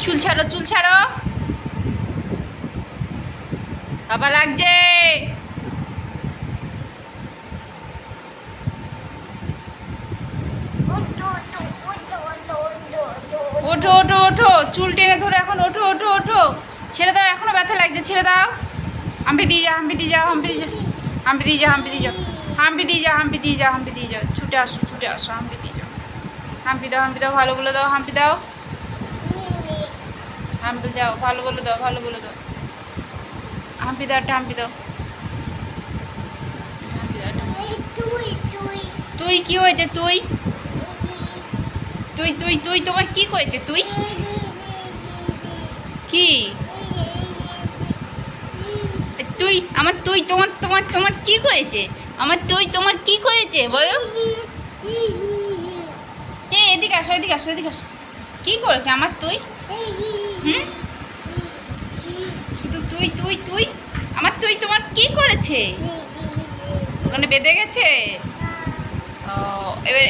চুল ছাড়ো, চুল ছাড়ো, বাবা লাগছে। ওঠো ওঠো ওঠো, চুল টেনে ধরো এখন, ওঠো ওঠো ওঠো, ছেড়ে দাও, এখনো ব্যথা লাগছে, ছেড়ে দাও। হাম্পি দিয়ে যাও, হাম্পি দিয়ে যাও, হাম্পি দিয়ে যাও, হাম্পি দিয়ে যাও, হাম্পি দিয়ে যাও, হাম্পি দিয়ে যাও, হাম্পি দিয়ে যাও, হাম্পি দিয়ে যাও, ছুটে আসো, ছুটে আসো, হাম্পি দিয়ে যাও, হাম্পি দাও, হাম্পি দাও, ভালো বলে দাও, হাম্পি দাও, হাম্পি দাও, ভালো বলে দাও, ভালো বলে দাও, হাম্পি দাও, একটা হাম্পি দাও। তুই কি হয়েছে? তুই তুই তুই তুই তোমার কি হয়েছে? তুই কি? তুই আমার, তুই তোমার তোমার তোমার কি হয়েছে? আমার তুই তোমার কি হয়েছে বলো? এদিকে আসো, এদিকে আসো, এদিকে আসো। কি করেছে আমার তুই? হুম, শুধু তুই তুই তুই, আমার তুই তোমার কি করেছে? ওখানে বেঁধে গেছে? ও, এবার